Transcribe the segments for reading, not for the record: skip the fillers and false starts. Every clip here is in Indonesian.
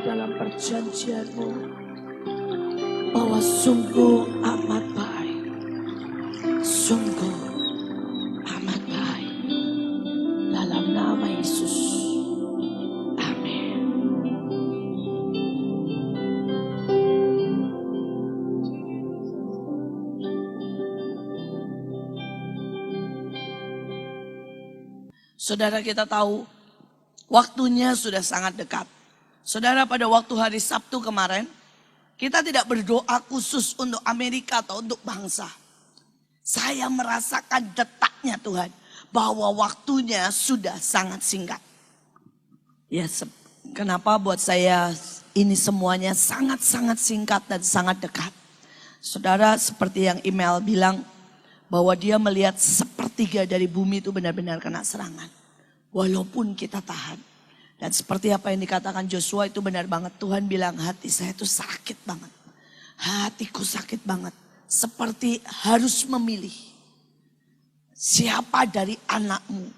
dalam perjanjian-Mu bahwa sungguh amat baik, sungguh amat baik. Dalam nama Yesus, amin. Saudara, kita tahu waktunya sudah sangat dekat. Saudara, pada waktu hari Sabtu kemarin, kita tidak berdoa khusus untuk Amerika atau untuk bangsa. Saya merasakan detaknya Tuhan, bahwa waktunya sudah sangat singkat. Ya, kenapa buat saya ini semuanya sangat-sangat singkat dan sangat dekat. Saudara, seperti yang email bilang, bahwa dia melihat sepertiga dari bumi itu benar-benar kena serangan. Walaupun kita tahan. Dan seperti apa yang dikatakan Joshua itu benar banget. Tuhan bilang hati saya itu sakit banget. Hatiku sakit banget. Seperti harus memilih. Siapa dari anakmu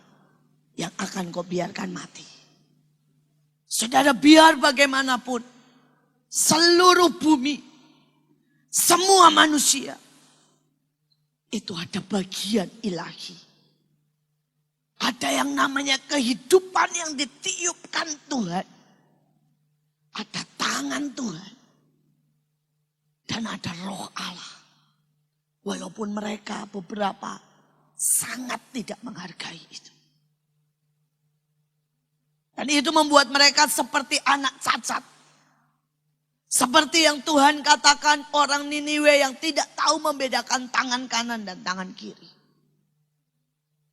yang akan kau biarkan mati. Saudara, biar bagaimanapun. Seluruh bumi. Semua manusia. Itu ada bagian ilahi. Ada yang namanya kehidupan yang ditiupkan Tuhan. Ada tangan Tuhan. Dan ada roh Allah. Walaupun mereka beberapa sangat tidak menghargai itu. Dan itu membuat mereka seperti anak cacat. Seperti yang Tuhan katakan orang Niniwe yang tidak tahu membedakan tangan kanan dan tangan kiri.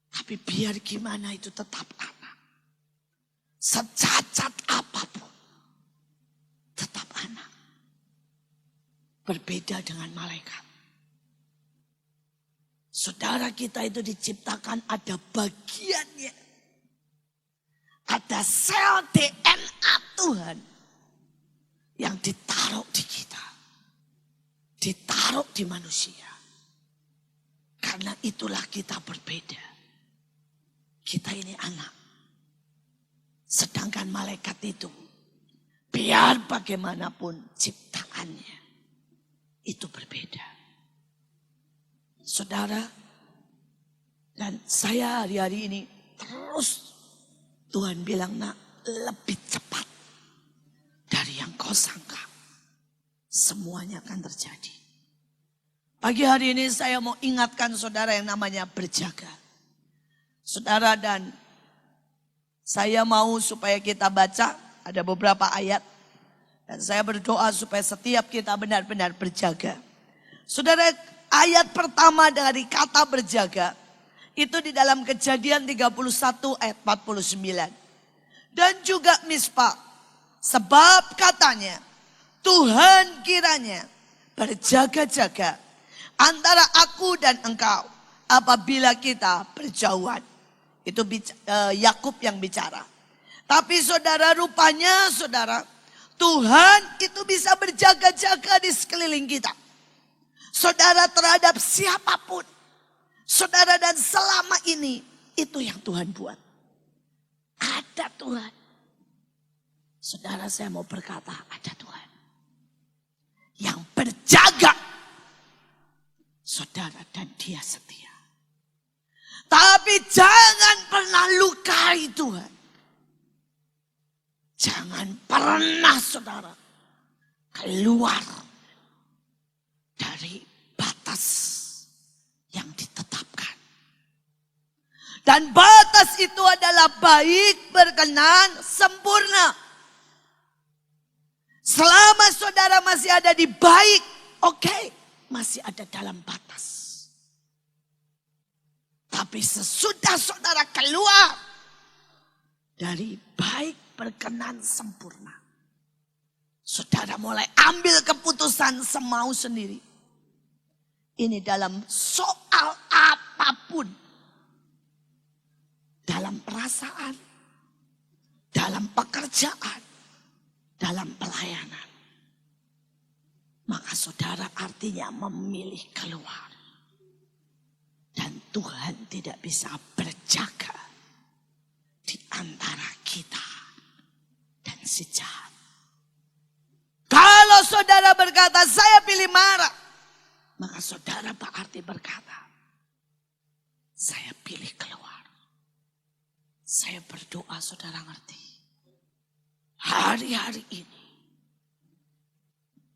Tapi biar gimana itu tetap anak. Secacat apapun. Tetap anak. Berbeda dengan malaikat. Saudara, kita itu diciptakan ada bagiannya. Ada sel DNA Tuhan. Yang ditaruh di kita. Ditaruh di manusia. Karena itulah kita berbeda. Kita ini anak. Sedangkan malaikat itu, biar bagaimanapun ciptaannya, itu berbeda. Saudara, dan saya hari-hari ini terus Tuhan bilang, nak, lebih cepat dari yang kau sangka. Semuanya akan terjadi. Pagi hari ini saya mau ingatkan saudara yang namanya berjaga. Saudara, dan saya mau supaya kita baca, ada beberapa ayat. Dan saya berdoa supaya setiap kita benar-benar berjaga. Saudara, ayat pertama dari kata berjaga, itu di dalam Kejadian 31 ayat 49. Dan juga Mispa, sebab katanya, Tuhan kiranya berjaga-jaga antara aku dan engkau apabila kita berjauhan. Itu Yakub yang bicara. Tapi saudara, rupanya saudara, Tuhan itu bisa berjaga-jaga di sekeliling kita. Saudara, terhadap siapapun. Saudara, dan selama ini itu yang Tuhan buat. Ada Tuhan. Saudara, saya mau berkata ada Tuhan. Yang berjaga. Saudara, dan dia setia. Tapi jangan pernah lukai Tuhan. Jangan pernah saudara keluar dari batas yang ditetapkan. Dan batas itu adalah baik, berkenan, sempurna. Selama saudara masih ada di baik, oke, masih ada dalam batas. Tapi sesudah saudara keluar dari baik, berkenan, sempurna. Saudara mulai ambil keputusan semau sendiri. Ini dalam soal apapun. Dalam perasaan, dalam pekerjaan, dalam pelayanan. Maka saudara artinya memilih keluar. Dan Tuhan tidak bisa berjaga di antara kita dan si jahat. saudara berkata, saya pilih marah, maka saudara berarti berkata, saya pilih keluar. Saya berdoa, saudara ngerti. Hari-hari ini,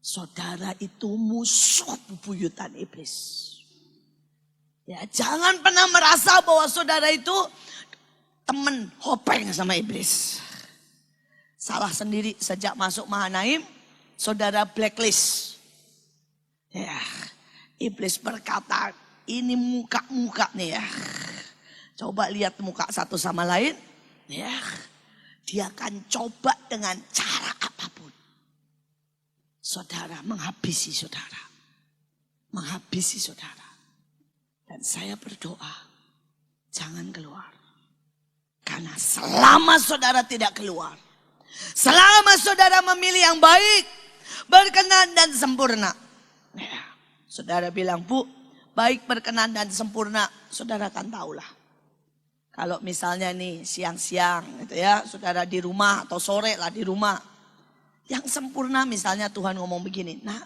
saudara itu musuh bebuyutan iblis. Ya, jangan pernah merasa bahwa saudara itu temen hopeng sama iblis. Salah sendiri sejak masuk Mahanaim, saudara blacklist. Ya, iblis berkata, ini muka-muka nih ya. Coba lihat muka satu sama lain. Ya, dia akan coba dengan cara apapun. Saudara menghabisi saudara. Menghabisi saudara. Dan saya berdoa, jangan keluar. Karena selama saudara tidak keluar, selama saudara memilih yang baik, berkenan dan sempurna. Ya, saudara bilang, Bu, baik, berkenan dan sempurna, saudara kan tahulah. Kalau misalnya nih siang-siang gitu ya, saudara di rumah atau sore lah di rumah. Yang sempurna misalnya Tuhan ngomong begini, nah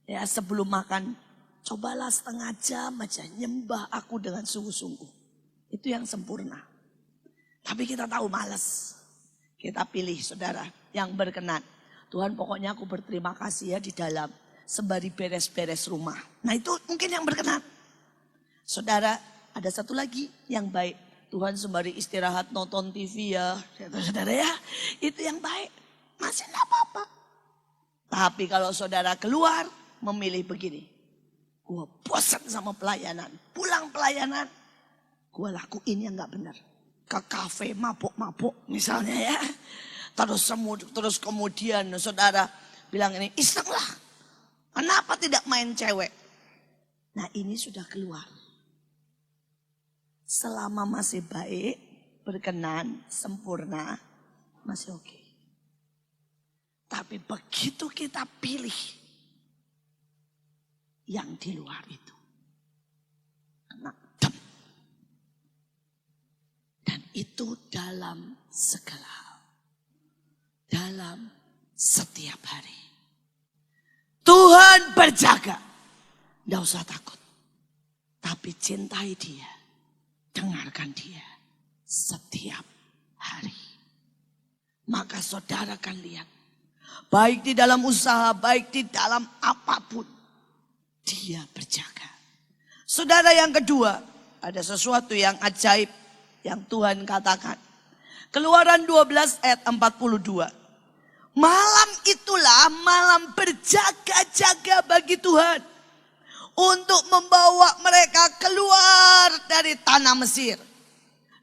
ya sebelum makan cobalah setengah jam aja nyembah aku dengan sungguh-sungguh. Itu yang sempurna. Tapi kita tahu malas. Kita pilih saudara yang berkenan. Tuhan pokoknya aku berterima kasih ya di dalam sembari beres-beres rumah. Nah itu mungkin yang berkenan. Saudara ada satu lagi yang baik. Tuhan sembari istirahat nonton TV ya. Saudara ya itu yang baik. Masih enggak apa-apa. Tapi kalau saudara keluar memilih begini. Gue bosan sama pelayanan. Pulang pelayanan. Gue lakuin yang gak benar. Ke kafe mabuk-mabuk misalnya ya. Terus kemudian saudara bilang ini iseng lah. Kenapa tidak main cewek? Nah ini sudah keluar. Selama masih baik, berkenan, sempurna, masih oke. Tapi begitu kita pilih yang di luar itu. Kena dem. Dan itu dalam segala hal. Dalam setiap hari. Tuhan berjaga. Tidak usah takut. Tapi cintai dia. Dengarkan dia. Setiap hari. Maka saudara akan lihat. Baik di dalam usaha, baik di dalam apapun. Dia berjaga. Saudara yang kedua. Ada sesuatu yang ajaib. Yang Tuhan katakan. Keluaran 12 ayat 42. Malam itulah malam berjaga-jaga bagi Tuhan. Untuk membawa mereka keluar dari tanah Mesir.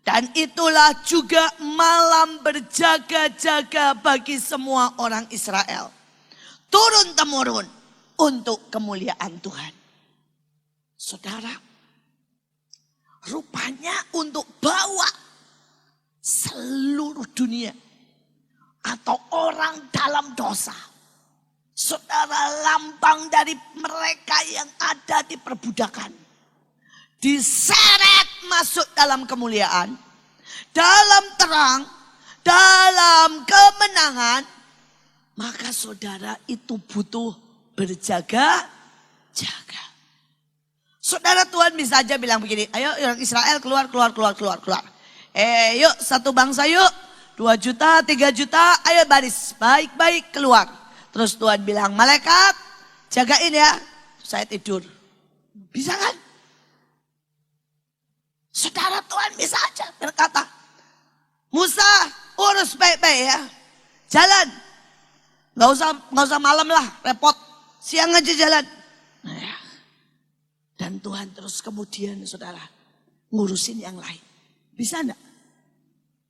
Dan itulah juga malam berjaga-jaga bagi semua orang Israel. Turun-temurun untuk kemuliaan Tuhan. Saudara, rupanya untuk bawa seluruh dunia atau orang dalam dosa. Saudara, lambang dari mereka yang ada di perbudakan. Diseret masuk dalam kemuliaan, dalam terang, dalam kemenangan. Maka saudara itu butuh berjaga-jaga. Saudara, Tuhan bisa aja bilang begini, ayo orang Israel keluar. Yuk satu bangsa yuk, 2 juta, 3 juta, ayo baris, baik-baik keluar. Terus Tuhan bilang, malaikat jagain ya, saya tidur. Bisa kan? Saudara, Tuhan bisa aja berkata, Musa urus baik-baik ya, jalan. Gak usah malam lah, repot. Siang aja jalan. Nah, ya. Dan Tuhan terus kemudian saudara, ngurusin yang lain. Bisa enggak?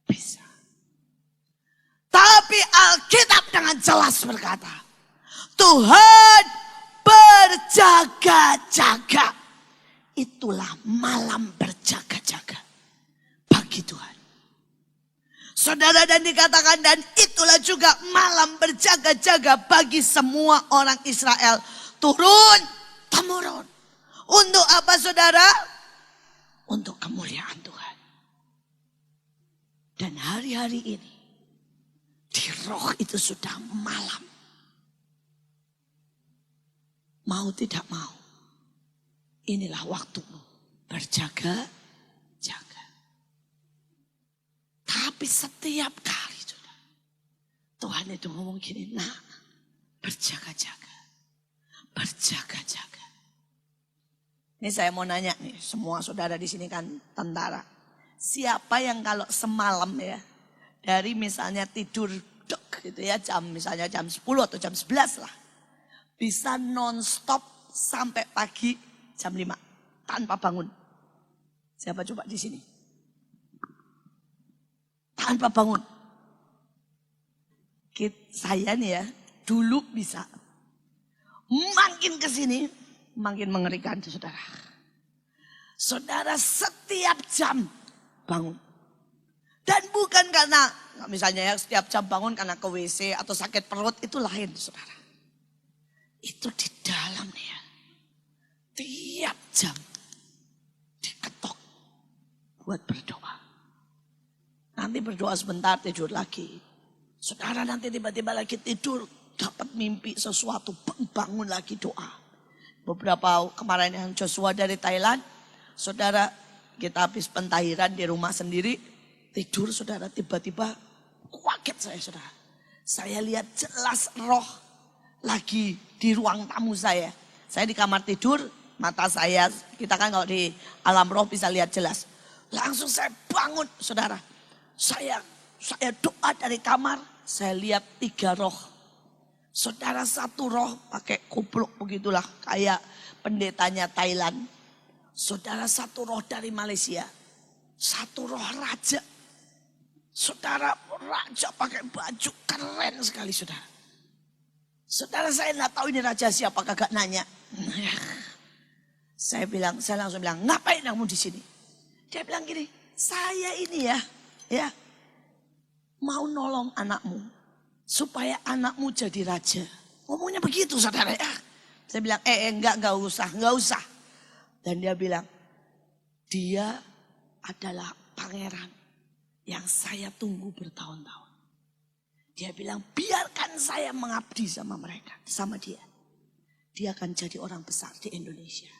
Bisa. Tapi Alkitab dengan jelas berkata, Tuhan berjaga-jaga. Itulah malam berjaga-jaga bagi Tuhan. Saudara, dan dikatakan dan itulah juga malam berjaga-jaga bagi semua orang Israel. Turun-temurun. Untuk apa saudara? Untuk kemuliaan Tuhan. Dan hari-hari ini di roh itu sudah malam. mau tidak mau, inilah waktumu berjaga-jaga. Tapi setiap kali sudah, Tuhan itu ngomong gini, nah berjaga-jaga, berjaga-jaga. Ini saya mau nanya nih, semua saudara di sini kan tentara. Siapa yang kalau semalam ya, dari misalnya tidur gitu ya, misalnya jam 10 atau jam 11 lah. Bisa non-stop sampai pagi jam 5 tanpa bangun. Siapa coba di sini? Tanpa bangun. Saya nih ya, dulu bisa. Makin ke sini, makin mengerikan saudara. Saudara setiap jam bangun. Dan bukan karena, misalnya ya setiap jam bangun karena ke WC atau sakit perut, itu lain saudara. Itu di dalam nih ya. Tiap jam diketok buat berdoa. Nanti berdoa sebentar tidur lagi. Saudara nanti tiba-tiba lagi tidur, dapat mimpi sesuatu, bangun lagi doa. Beberapa kemarin yang Joshua dari Thailand, saudara kita habis pentahiran di rumah sendiri. Tidur saudara, tiba-tiba kaget saya saudara. Saya lihat jelas roh lagi di ruang tamu saya. Saya di kamar tidur, mata saya, kita kan kalau di alam roh bisa lihat jelas. Langsung saya bangun saudara. Saya doa dari kamar, saya lihat 3 roh. Saudara, satu roh pakai kupluk begitulah, kayak pendetanya Thailand. Saudara, satu roh dari Malaysia. Satu roh raja. Saudara, raja pakai baju keren sekali saudara. Saudara, saya enggak tahu ini raja siapa, kagak nanya. Saya langsung bilang, ngapain kamu di sini? Dia bilang gini, saya ini ya mau nolong anakmu supaya anakmu jadi raja. Ngomongnya begitu saudara ya. Saya bilang, enggak usah. Dan dia bilang, dia adalah pangeran yang saya tunggu bertahun-tahun. Dia bilang, biarkan saya mengabdi sama mereka, sama dia. Dia akan jadi orang besar di Indonesia.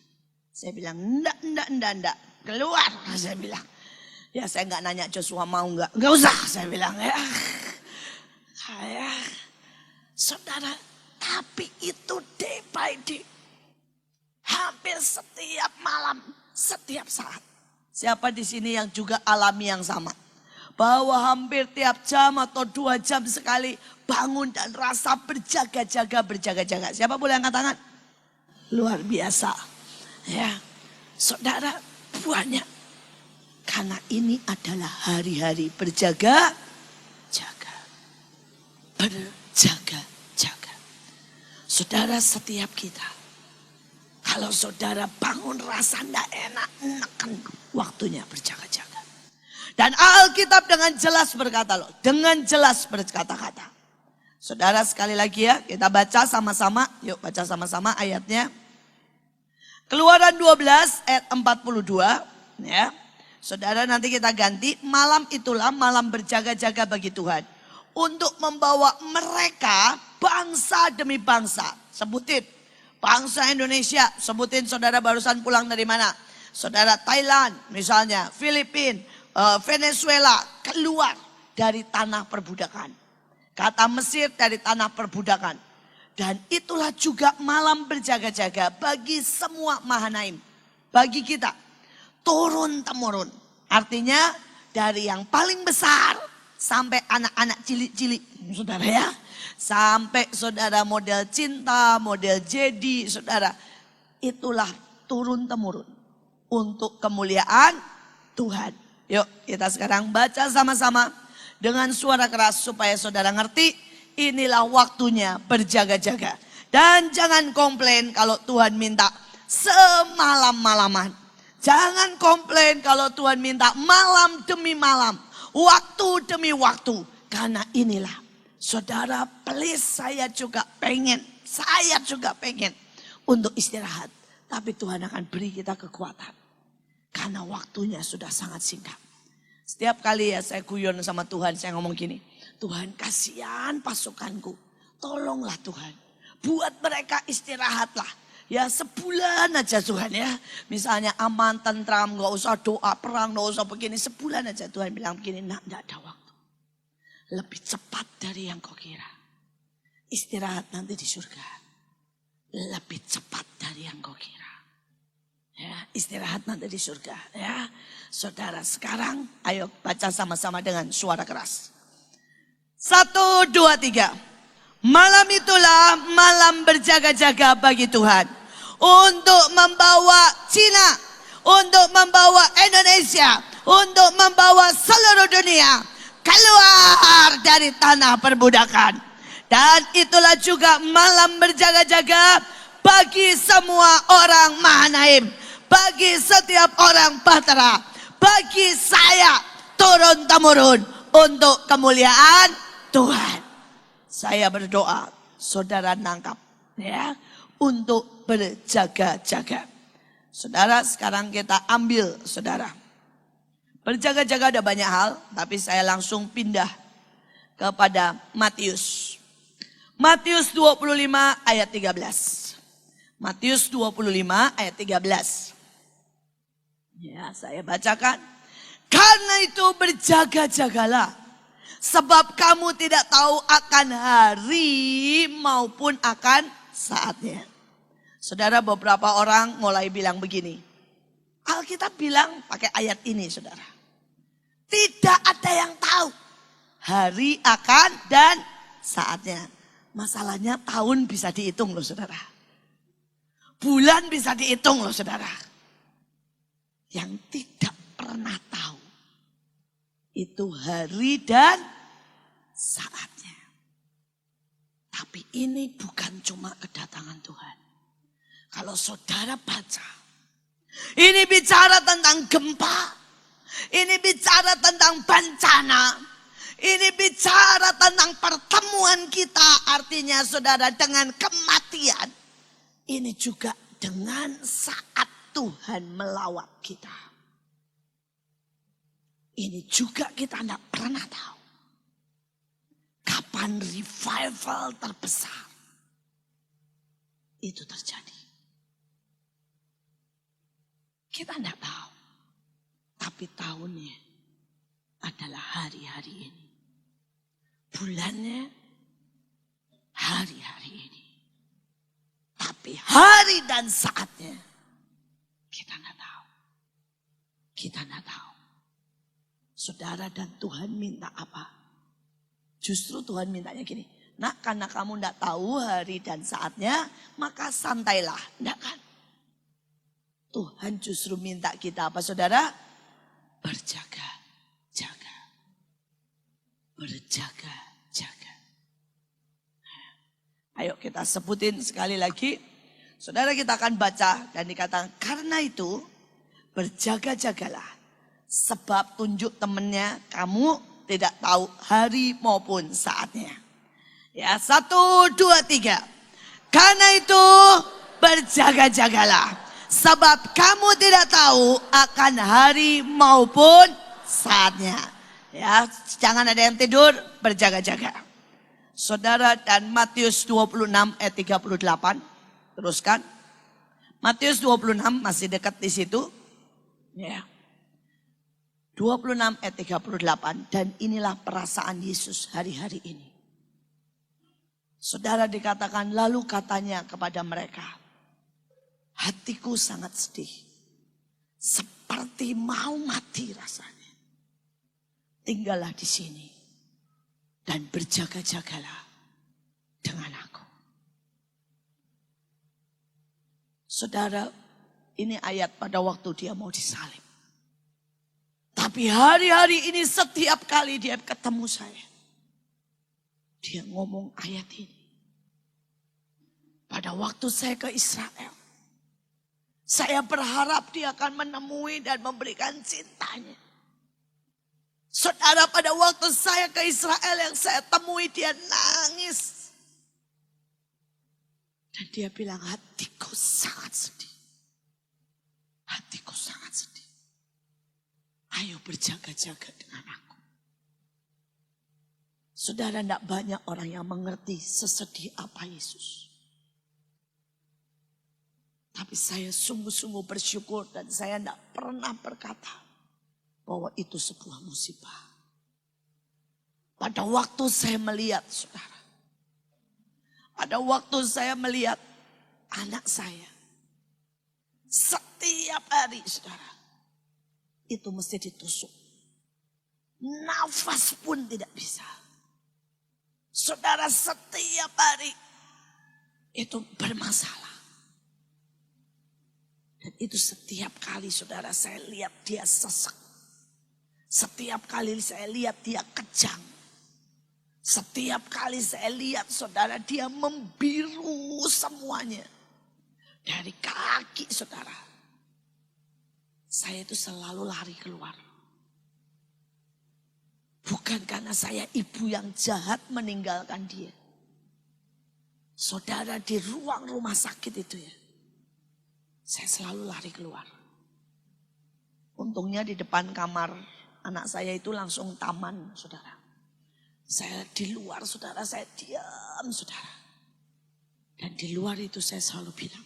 Saya bilang, enggak, keluar. Saya bilang, ya saya enggak nanya Joshua mau enggak usah. Saya bilang, ya. Saudara, tapi itu day by day. Hampir setiap malam, setiap saat. Siapa di sini yang juga alami yang sama? Bahwa hampir tiap jam atau 2 jam sekali bangun dan rasa berjaga-jaga. Siapa boleh angkat tangan? Luar biasa. Ya, saudara, banyak. Karena ini adalah hari-hari berjaga-jaga. Berjaga-jaga. Saudara, setiap kita, kalau saudara bangun rasa tidak enak, neken waktunya berjaga-jaga. Dan Alkitab dengan jelas berkata loh, dengan jelas berkata-kata. Saudara, sekali lagi ya, kita baca sama-sama. Yuk baca sama-sama ayatnya. Keluaran 12 ayat 42 ya. Saudara, nanti kita ganti, malam itulah malam berjaga-jaga bagi Tuhan. Untuk membawa mereka bangsa demi bangsa. Sebutin, bangsa Indonesia, sebutin saudara barusan pulang dari mana. Saudara Thailand misalnya, Filipina, Venezuela keluar dari tanah perbudakan. Kata Mesir dari tanah perbudakan. Dan itulah juga malam berjaga-jaga bagi semua Mahanaim. Bagi kita. Turun-temurun. Artinya dari yang paling besar sampai anak-anak cilik-cilik. Saudara ya. Sampai saudara model cinta, model jadi. Saudara, itulah turun-temurun. Untuk kemuliaan Tuhan. Yuk kita sekarang baca sama-sama dengan suara keras supaya saudara ngerti. Inilah waktunya berjaga-jaga. Dan jangan komplain kalau Tuhan minta semalam-malaman. Jangan komplain kalau Tuhan minta malam demi malam. Waktu demi waktu. Karena inilah saudara, please, saya juga pengen untuk istirahat. Tapi Tuhan akan beri kita kekuatan. Karena waktunya sudah sangat singkat. Setiap kali ya saya guyon sama Tuhan, saya ngomong gini. Tuhan, kasihan pasukanku. Tolonglah Tuhan. Buat mereka istirahatlah. Ya sebulan aja Tuhan ya. Misalnya aman, tentram, gak usah doa perang, gak usah begini. Sebulan aja Tuhan bilang begini, nak gak ada waktu. Lebih cepat dari yang kau kira. Istirahat nanti di surga. Lebih cepat dari yang kau kira. Ya, istirahat nanti di surga. Ya, saudara sekarang ayo baca sama-sama dengan suara keras. 1, 2, 3. Malam itulah malam berjaga-jaga bagi Tuhan. Untuk membawa Cina, untuk membawa Indonesia, untuk membawa seluruh dunia keluar dari tanah perbudakan. Dan itulah juga malam berjaga-jaga bagi semua orang Mahanaim. Bagi setiap orang Bahtera. Bagi saya turun-temurun untuk kemuliaan Tuhan. Saya berdoa, saudara nangkap ya, untuk berjaga-jaga. Saudara sekarang kita ambil saudara. Berjaga-jaga ada banyak hal, tapi saya langsung pindah kepada Matius. Matius 25 ayat 13. Matius 25 ayat 13. Ya, saya bacakan. Karena itu berjaga-jagalah. Sebab kamu tidak tahu akan hari maupun akan saatnya. Saudara, beberapa orang mulai bilang begini. Alkitab bilang pakai ayat ini saudara. Tidak ada yang tahu hari akan dan saatnya. Masalahnya tahun bisa dihitung loh saudara. Bulan bisa dihitung loh saudara. Yang tidak pernah tahu itu hari dan saatnya. Tapi ini bukan cuma kedatangan Tuhan. Kalau saudara baca, ini bicara tentang gempa, ini bicara tentang bencana, ini bicara tentang pertemuan kita, artinya saudara dengan kematian. Ini juga dengan saat Tuhan melawat kita. Ini juga kita tidak pernah tahu. Kapan revival terbesar itu terjadi. Kita tidak tahu. Tapi tahunnya adalah hari-hari ini. Bulannya hari-hari ini. Tapi hari dan saatnya kita tidak tahu. Kita tidak tahu. Saudara dan Tuhan minta apa? Justru Tuhan mintanya gini. Nak, karena kamu tidak tahu hari dan saatnya, maka santailah. Tidak kan? Tuhan justru minta kita apa saudara? Berjaga-jaga. Berjaga-jaga. Ayo kita sebutin sekali lagi. Saudara, kita akan baca dan dikatakan karena itu berjaga-jagalah. Sebab tunjuk temannya kamu tidak tahu hari maupun saatnya. Ya, 1, 2, 3. Karena itu berjaga-jagalah. Sebab kamu tidak tahu akan hari maupun saatnya. Ya, jangan ada yang tidur, berjaga-jaga. Saudara, dan Matius 26 ayat 38. Teruskan. Matius 26 masih dekat di situ. Ya. 26 ayat 38. Dan inilah perasaan Yesus hari-hari ini. Saudara, dikatakan lalu katanya kepada mereka. Hatiku sangat sedih. Seperti mau mati rasanya. Tinggallah di sini. Dan berjaga-jagalah dengan aku. Saudara, ini ayat pada waktu dia mau disalib. Tapi hari-hari ini setiap kali dia ketemu saya. Dia ngomong ayat ini. Pada waktu saya ke Israel. Saya berharap dia akan menemui dan memberikan cintanya. Saudara, pada waktu saya ke Israel yang saya temui dia nangis. Dan dia bilang hatiku sangat sedih. Hatiku sangat sedih. Ayo berjaga-jaga dengan aku. Saudara, tidak banyak orang yang mengerti sesedih apa Yesus. Tapi saya sungguh-sungguh bersyukur dan saya tidak pernah berkata bahwa itu sebuah musibah. Pada waktu saya melihat, saudara. Pada waktu saya melihat anak saya. Setiap hari, saudara. Itu mesti ditusuk. Nafas pun tidak bisa. Saudara, setiap hari itu bermasalah. Dan itu setiap kali saudara saya lihat dia sesek. Setiap kali saya lihat dia kejang. Setiap kali saya lihat saudara dia membiru semuanya. Dari kaki saudara. Saya itu selalu lari keluar. Bukan karena saya ibu yang jahat meninggalkan dia. Saudara di ruang rumah sakit itu ya. Saya selalu lari keluar. Untungnya di depan kamar anak saya itu langsung taman, saudara. Saya di luar, saudara, saya diam, saudara. Dan di luar itu saya selalu bilang,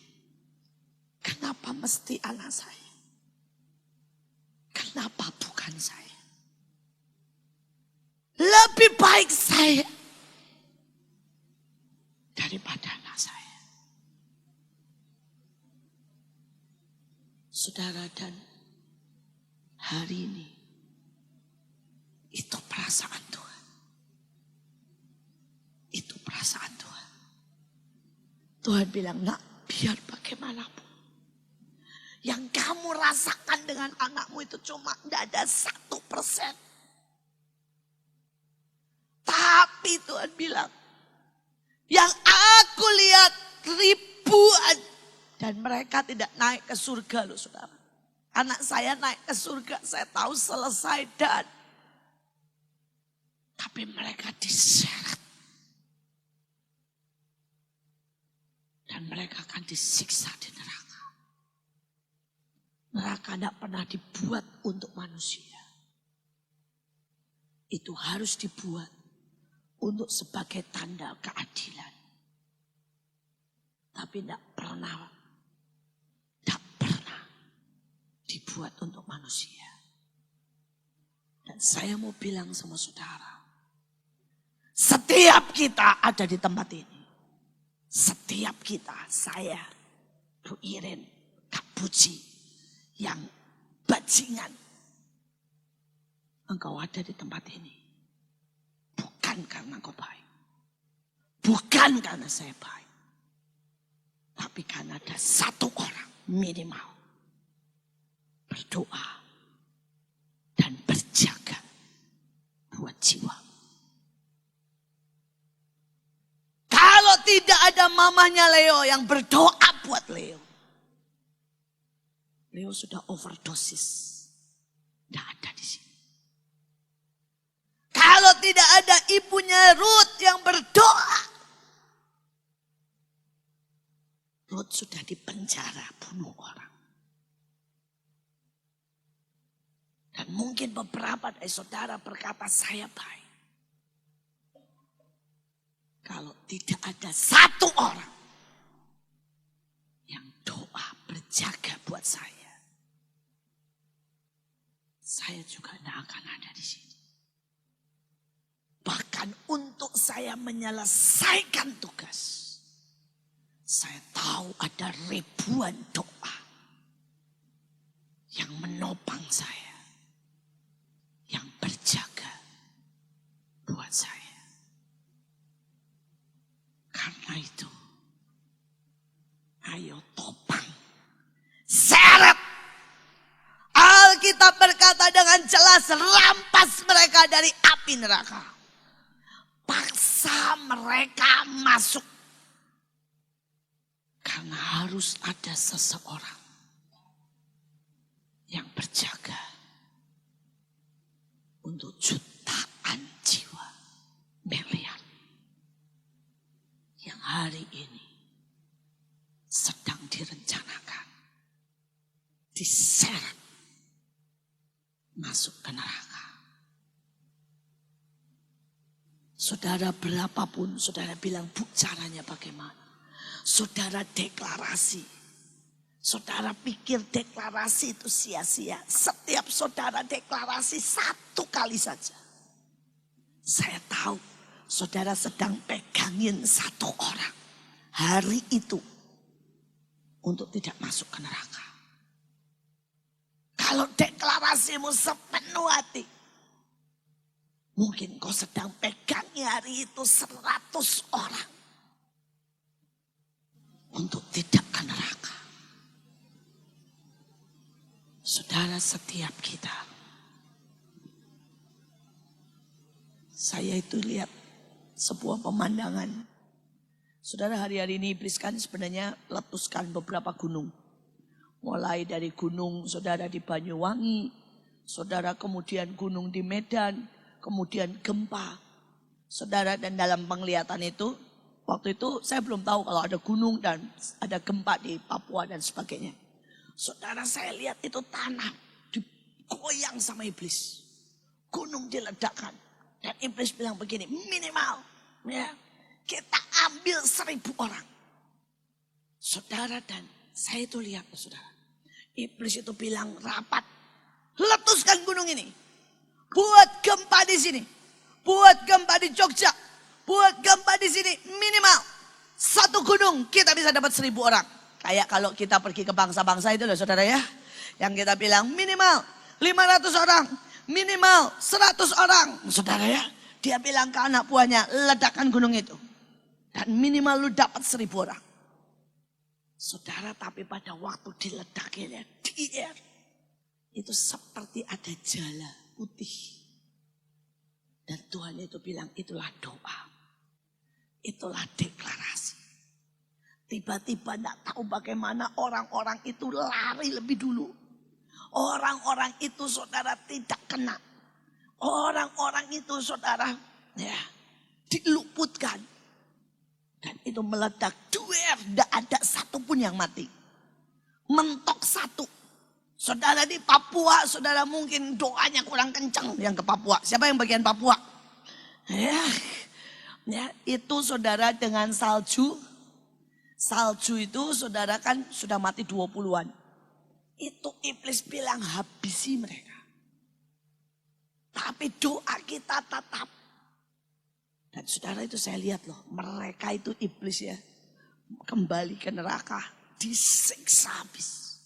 kenapa mesti anak saya? Kenapa bukan saya? Lebih baik saya daripada anak saya. Saudara, dan hari ini itu perasaan Tuhan. Itu perasaan Tuhan. Tuhan bilang, nak, biar bagaimanapun. Yang kamu rasakan dengan anakmu itu cuma tidak ada 1%. Tapi Tuhan bilang, yang aku lihat ribuan. Dan mereka tidak naik ke surga loh saudara. Anak saya naik ke surga, saya tahu selesai dan. Tapi mereka diseret. Dan mereka akan disiksa di neraka. Neraka tidak pernah dibuat untuk manusia. Itu harus dibuat untuk sebagai tanda keadilan. Tapi tidak pernah dibuat untuk manusia. Dan saya mau bilang sama saudara. Setiap kita ada di tempat ini. Setiap kita, saya, Bu Iren, Kak Puji, yang bajingan. Engkau ada di tempat ini. Bukan karena engkau baik. Bukan karena saya baik. Tapi karena ada satu orang minimal. Berdoa dan berjaga buat jiwa. Kalau tidak ada mamanya Leo yang berdoa buat Leo. Leo sudah overdosis. Tidak ada di sini. Kalau tidak ada ibunya Ruth yang berdoa. Ruth sudah dipenjara bunuh orang. Dan mungkin beberapa dari saudara berkata saya baik. Kalau tidak ada satu orang yang doa berjaga buat saya juga tidak akan ada di sini. Bahkan untuk saya menyelesaikan tugas, saya tahu ada ribuan doa yang menopang saya. Yang berjaga buat saya. Karena itu, ayo topang, seret. Alkitab berkata dengan jelas, rampas mereka dari api neraka. Paksa mereka masuk. Karena harus ada seseorang yang berjaga. Untuk jutaan jiwa, miliar. Yang hari ini sedang direncanakan. Diseret. Masuk ke neraka. Saudara berapapun, saudara bilang, Bu, caranya bagaimana? Saudara deklarasi. Saudara pikir deklarasi itu sia-sia. Setiap saudara deklarasi satu kali saja. Saya tahu saudara sedang pegangin satu orang. Hari itu untuk tidak masuk ke neraka. Kalau deklarasimu sepenuh hati. Mungkin kau sedang pegangi hari itu 100 orang. Untuk tidak ke neraka. Saudara, setiap kita. Saya itu lihat sebuah pemandangan. Saudara, hari-hari ini iblis kan sebenarnya letuskan beberapa gunung. Mulai dari gunung saudara di Banyuwangi. Saudara kemudian gunung di Medan. Kemudian gempa. Saudara, dan dalam penglihatan itu. Waktu itu saya belum tahu kalau ada gunung dan ada gempa di Papua dan sebagainya. Saudara, saya lihat itu tanah digoyang sama iblis. Gunung diledakkan. Dan iblis bilang begini, minimal ya, kita ambil 1.000 orang. Saudara, dan saya itu lihat saudara. Iblis itu bilang rapat. Letuskan gunung ini. Buat gempa di sini. Buat gempa di Jogja. Buat gempa di sini minimal. Satu gunung kita bisa dapat 1.000 orang. Kayak kalau kita pergi ke bangsa-bangsa itu loh saudara ya. Yang kita bilang minimal 500 orang. Minimal 100 orang. Saudara ya. Dia bilang ke anak buahnya, ledakan gunung itu. Dan minimal lu dapat 1.000 orang. Saudara, tapi pada waktu diledakinnya, itu seperti ada jala putih. Dan Tuhan itu bilang, itulah doa. Itulah deklarasi. Tiba-tiba tidak tahu bagaimana orang-orang itu lari lebih dulu. Orang-orang itu saudara tidak kena. Orang-orang itu saudara ya diluputkan. Dan itu meledak. Tidak ada satupun yang mati. Mentok satu. Saudara di Papua, saudara mungkin doanya kurang kencang yang ke Papua. Siapa yang bagian Papua? Ya, itu saudara dengan salju. Salju itu saudara kan sudah mati 20-an. Itu iblis bilang habisi mereka. Tapi doa kita tetap. Dan saudara itu saya lihat loh. Mereka itu iblis ya. Kembali ke neraka. Disiksa habis.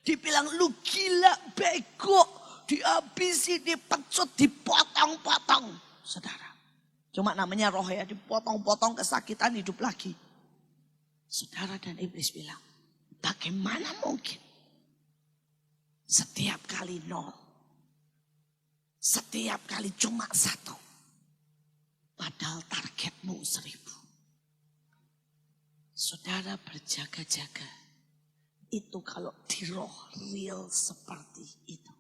Dibilang lu gila bego. Dihabisi, dipecut, dipotong-potong. Saudara. Cuma namanya roh ya. Dipotong-potong kesakitan hidup lagi. Saudara, dan iblis bilang, bagaimana mungkin setiap kali 0, setiap kali cuma 1, padahal targetmu 1.000. Saudara, berjaga-jaga, itu kalau di roh real seperti itu.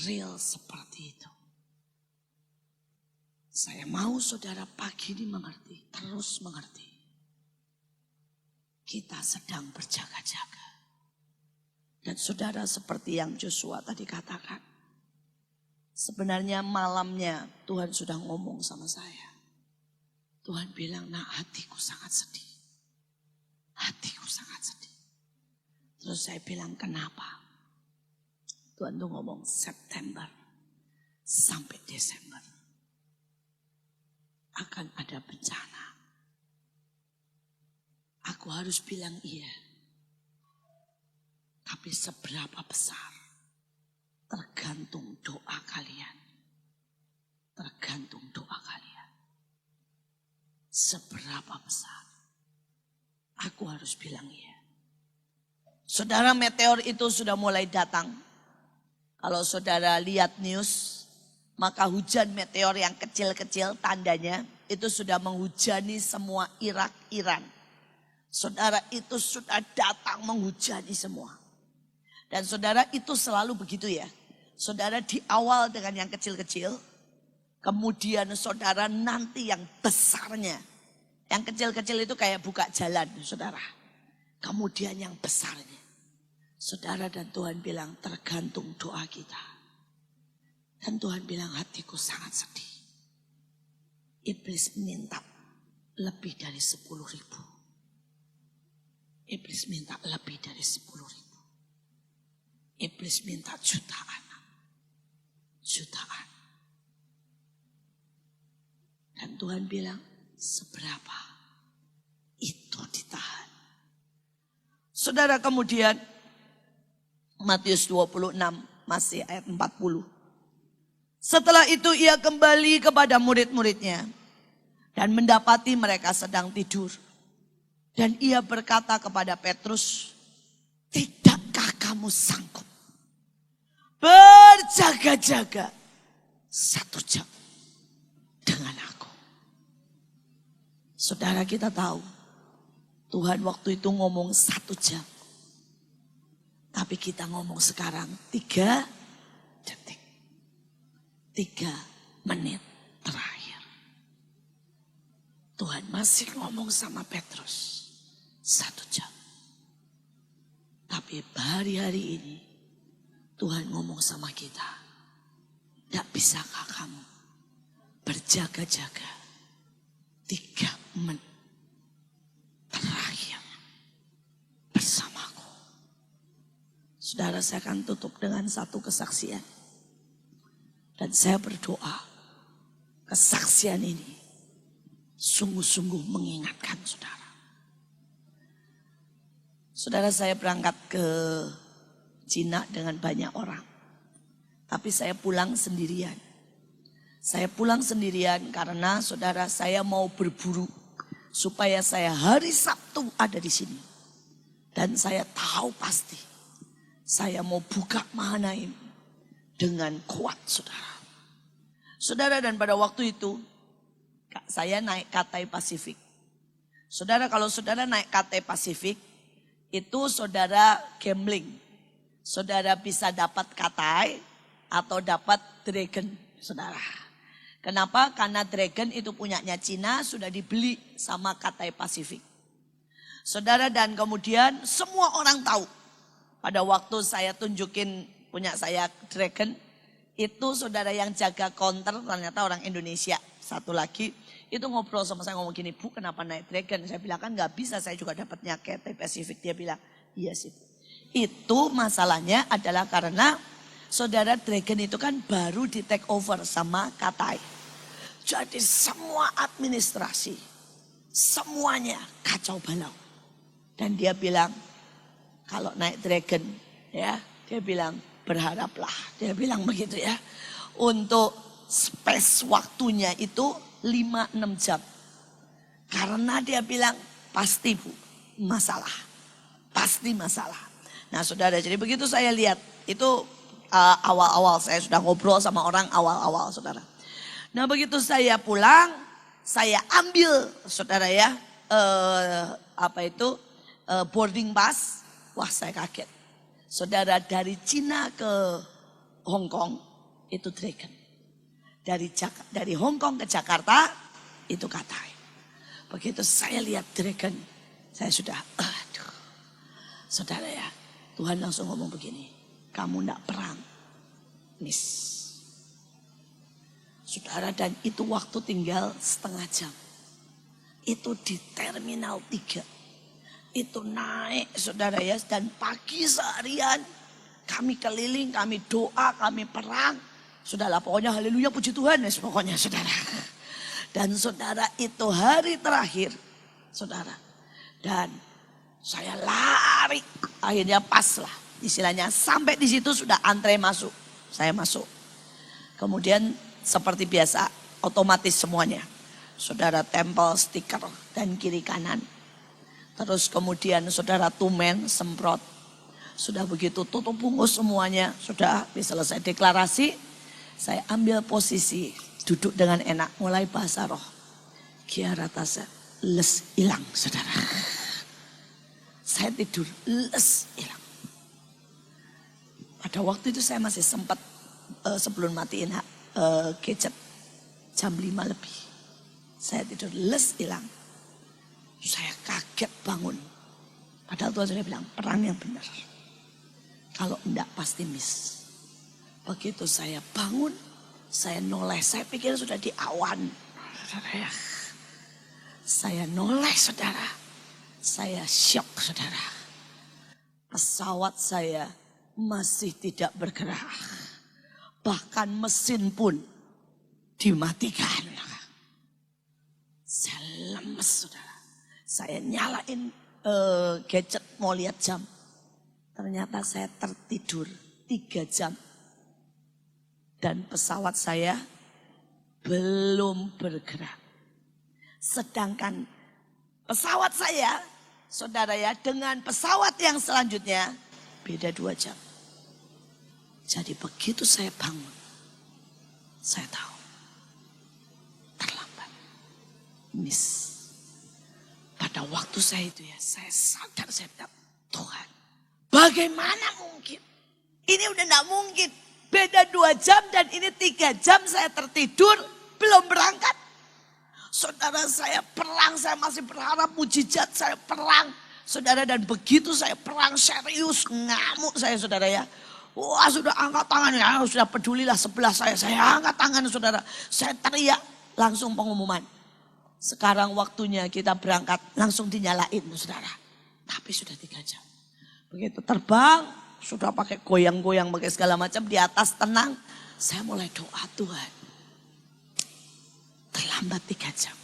Real seperti itu. Saya mau saudara pagi ini mengerti, terus mengerti. Kita sedang berjaga-jaga. Dan saudara seperti yang Joshua tadi katakan. Sebenarnya malamnya Tuhan sudah ngomong sama saya. Tuhan bilang, nah hatiku sangat sedih. Hatiku sangat sedih. Terus saya bilang, kenapa? Tuhan tuh ngomong September sampai Desember. Akan ada bencana. Aku harus bilang iya. Tapi seberapa besar? Tergantung doa kalian. Tergantung doa kalian. Seberapa besar? Aku harus bilang iya. Saudara, meteor itu sudah mulai datang. Kalau saudara lihat news, maka hujan meteor yang kecil-kecil tandanya itu sudah menghujani semua Irak, Iran. Saudara, itu sudah datang menghujani semua. Dan saudara, itu selalu begitu ya. Saudara, di awal dengan yang kecil-kecil. Kemudian saudara nanti yang besarnya. Yang kecil-kecil itu kayak buka jalan saudara. Kemudian yang besarnya. Saudara, dan Tuhan bilang tergantung doa kita. Dan Tuhan bilang hatiku sangat sedih. Iblis minta lebih dari 10.000. Iblis minta lebih dari 10.000. Iblis minta jutaan. Jutaan. Dan Tuhan bilang, seberapa itu ditahan. Saudara, kemudian Matius 26 masih ayat 40. Setelah itu ia kembali kepada murid-muridnya dan mendapati mereka sedang tidur. Dan ia berkata kepada Petrus, tidakkah kamu sanggup berjaga-jaga 1 jam dengan aku? Saudara, kita tahu Tuhan waktu itu ngomong 1 jam. Tapi kita ngomong sekarang 3 detik. 3 menit terakhir. Tuhan masih ngomong sama Petrus 1 jam. Tapi hari-hari ini Tuhan ngomong sama kita. Tidak bisakah kamu berjaga-jaga 3 menit terakhir bersamaku? Saudara, saya akan tutup dengan satu kesaksian. Dan saya berdoa kesaksian ini sungguh-sungguh mengingatkan saudara. Saudara, saya berangkat ke Cina dengan banyak orang. Tapi saya pulang sendirian. Saya pulang sendirian karena saudara, saya mau berburu supaya saya hari Sabtu ada di sini. Dan saya tahu pasti saya mau buka Mahanaim dengan kuat, saudara. Saudara, dan pada waktu itu saya naik Cathay Pacific. Saudara, kalau saudara naik Cathay Pacific, itu saudara gambling. Saudara bisa dapat Cathay atau dapat Dragon, saudara. Kenapa? Karena Dragon itu punyanya Cina, sudah dibeli sama Cathay Pacific. Saudara, dan kemudian semua orang tahu. Pada waktu saya tunjukin punya saya Dragon, itu saudara yang jaga counter ternyata orang Indonesia. Satu lagi itu ngobrol sama saya, ngomong gini, Bu kenapa naik Dragon? Saya bilang kan gak bisa, saya juga dapatnya Cathay Pacific. Dia bilang, iya sih. Itu masalahnya adalah karena saudara Dragon itu kan baru di take over sama Cathay. Jadi semua administrasi, semuanya kacau balau. Dan dia bilang, kalau naik Dragon, ya, dia bilang berharaplah, dia bilang begitu ya. Untuk space waktunya itu 5-6 jam. Karena dia bilang pasti Bu, masalah. Pasti masalah. Nah saudara, jadi begitu saya lihat, itu awal-awal saya sudah ngobrol sama orang awal-awal saudara. Nah begitu saya pulang, saya ambil saudara ya, boarding pass. Wah saya kaget. Saudara, dari Cina ke Hong Kong itu Dragon. Dari Hong Kong ke Jakarta itu Cathay. Begitu saya lihat Dragon, saya sudah aduh. Saudara ya, Tuhan langsung ngomong begini, kamu ndak perang, miss. Saudara, dan itu waktu tinggal setengah jam. Itu di Terminal 3. Itu naik saudara ya, dan pagi seharian kami keliling, kami doa, kami perang. Saudara, pokoknya haleluya puji Tuhan ya pokoknya saudara. Dan saudara, itu hari terakhir saudara. Dan saya lari, akhirnya pas lah istilahnya, sampai di situ sudah antre masuk. Saya masuk. Kemudian seperti biasa otomatis semuanya. Saudara, tempel stiker dan kiri kanan. Terus kemudian saudara tumen semprot. Sudah begitu tutup bungkus semuanya. Sudah selesai deklarasi. Saya ambil posisi duduk dengan enak. Mulai bahasa roh. Kiaratasa les hilang saudara. Saya tidur les hilang. Pada waktu itu saya masih sempat sebelum matiin gadget. Jam 5 lebih. Saya tidur les hilang. Saya kaget bangun. Padahal Tuhan sudah bilang perang yang benar. Kalau enggak pasti miss. Begitu saya bangun, saya noleh. Saya pikir sudah di awan. Saya noleh saudara. Saya syok, saudara. Pesawat saya masih tidak bergerak. Bahkan mesin pun dimatikan. Saya lemes, saudara. Saya nyalain gadget mau lihat jam. Ternyata saya tertidur 3 jam. Dan pesawat saya belum bergerak. Sedangkan pesawat saya, saudara ya, dengan pesawat yang selanjutnya beda 2 jam. Jadi begitu saya bangun, saya tahu terlambat, miss. Pada waktu saya itu ya, saya sadar, saya bilang, Tuhan, bagaimana mungkin? Ini udah gak mungkin. Beda 2 jam dan ini 3 jam saya tertidur, belum berangkat. Saudara, saya perang, saya masih berharap mujizat, saya perang. Saudara, dan begitu saya perang serius, ngamuk saya, saudara ya. Wah, sudah angkat tangan ya, sudah pedulilah sebelah saya angkat tangan, saudara. Saya teriak, langsung pengumuman. Sekarang waktunya kita berangkat, langsung dinyalain, saudara. Tapi sudah 3 jam. Begitu terbang, sudah pakai goyang-goyang, pakai segala macam, di atas tenang. Saya mulai doa, Tuhan, terlambat 3 jam.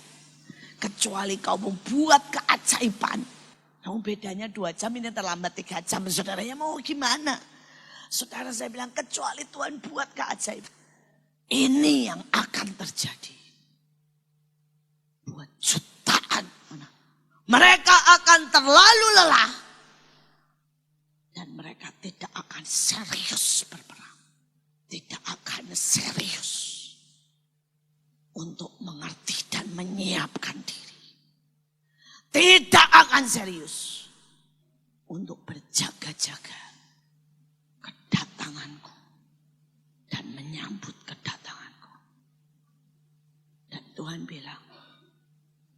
Kecuali kau membuat keajaiban. Namun bedanya 2 jam, ini terlambat 3 jam. Saudara ya mau gimana? Saudara, saya bilang, kecuali Tuhan buat keajaiban. Ini yang akan terjadi. Buat jutaan anak. Mereka akan terlalu lelah. Dan mereka tidak akan serius berperang. Tidak akan serius untuk mengerti dan menyiapkan diri. Tidak akan serius untuk berjaga-jaga kedatanganku dan menyambut kedatanganku. Dan Tuhan bilang,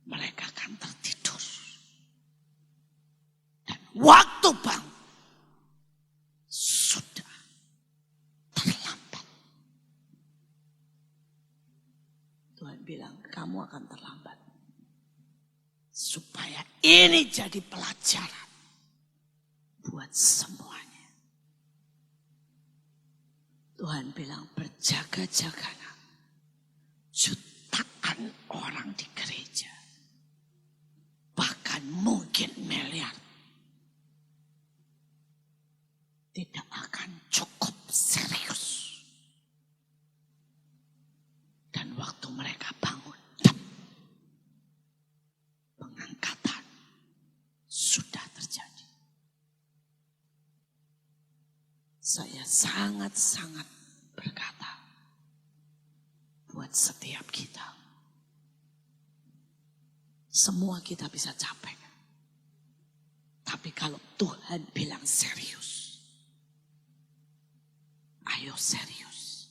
mereka akan tertidur. Dan waktu bangun sudah terlambat. Tuhan bilang, kamu akan terlambat. Supaya ini jadi pelajaran buat semuanya. Tuhan bilang, berjaga-jagalah. Jutaan orang di gereja. Bahkan mungkin miliar. Tidak akan cukup serius. Dan waktu mereka bangun, pengangkatan sudah terjadi. Saya sangat-sangat berkata buat setiap kita. Semua kita bisa capek. Tapi kalau Tuhan bilang serius, ayo serius.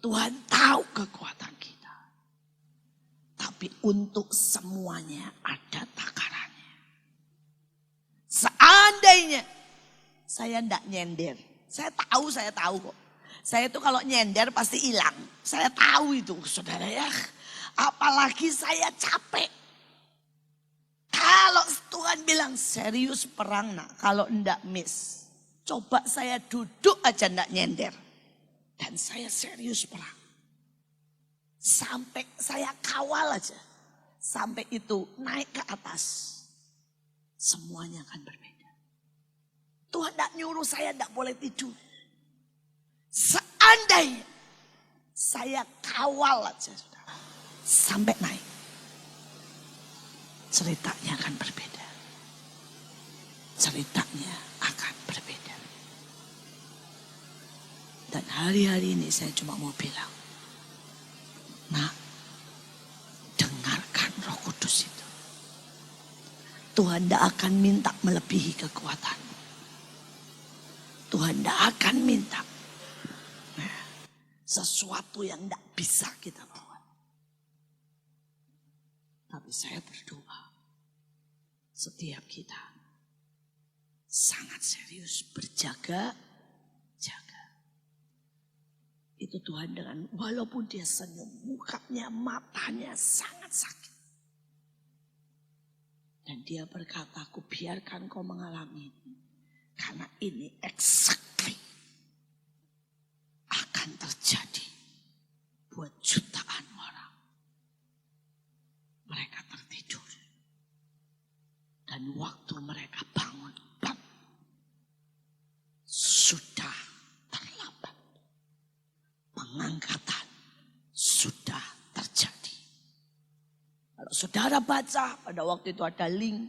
Tuhan tahu kekuatan kita. Tapi untuk semuanya ada takarannya. Seandainya saya tidak nyender. Saya tahu kok. Saya itu kalau nyender pasti hilang. Saya tahu itu, saudara ya. Apalagi saya capek. Kalau Tuhan bilang serius perang, nak, kalau enggak miss. Coba saya duduk aja enggak nyender. Dan saya serius perang. Sampai saya kawal aja. Sampai itu naik ke atas. Semuanya akan berbeda. Tuhan enggak nyuruh saya enggak boleh tidur. Seandainya saya kawal aja, saudara, sampai naik. Ceritanya akan berbeda. Ceritanya akan berbeda. Dan hari-hari ini saya cuma mau bilang, nak, dengarkan Roh Kudus itu. Tuhan tidak akan minta melebihi kekuatan. Tuhan tidak akan minta sesuatu yang tidak bisa kita buat. Tapi saya berdoa, setiap kita sangat serius berjaga-jaga. Itu Tuhan dengan walaupun dia senyum, mukanya, matanya sangat sakit. Dan dia berkata, aku biarkan kau mengalami ini. Karena ini exactly akan terjadi buat jutaan orang. Mereka tertidur. Dan waktu mereka bangun, sudah terlambat. Pengangkatan sudah terjadi. Kalau saudara baca, pada waktu itu ada link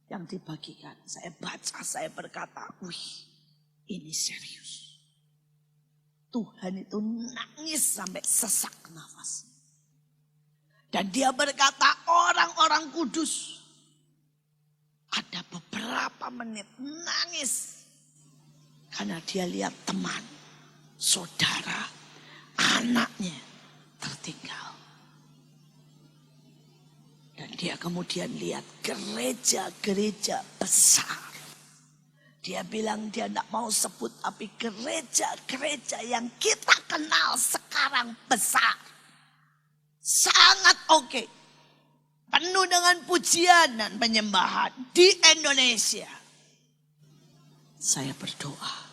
yang dibagikan. Saya baca, saya berkata, wih, ini serius. Tuhan itu nangis sampai sesak nafas. Dan dia berkata, orang-orang kudus. Ada beberapa menit nangis. Karena dia lihat teman, saudara, anaknya tertinggal. Dan dia kemudian lihat gereja-gereja besar. Dia bilang dia tidak mau sebut, tapi gereja-gereja yang kita kenal sekarang besar. Sangat oke. Penuh dengan pujian dan penyembahan di Indonesia. Saya berdoa,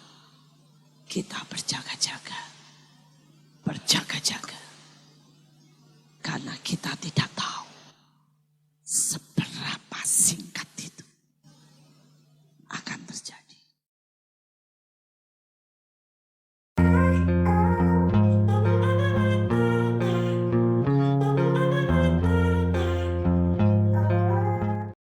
kita berjaga-jaga. Berjaga-jaga. Karena kita tidak tahu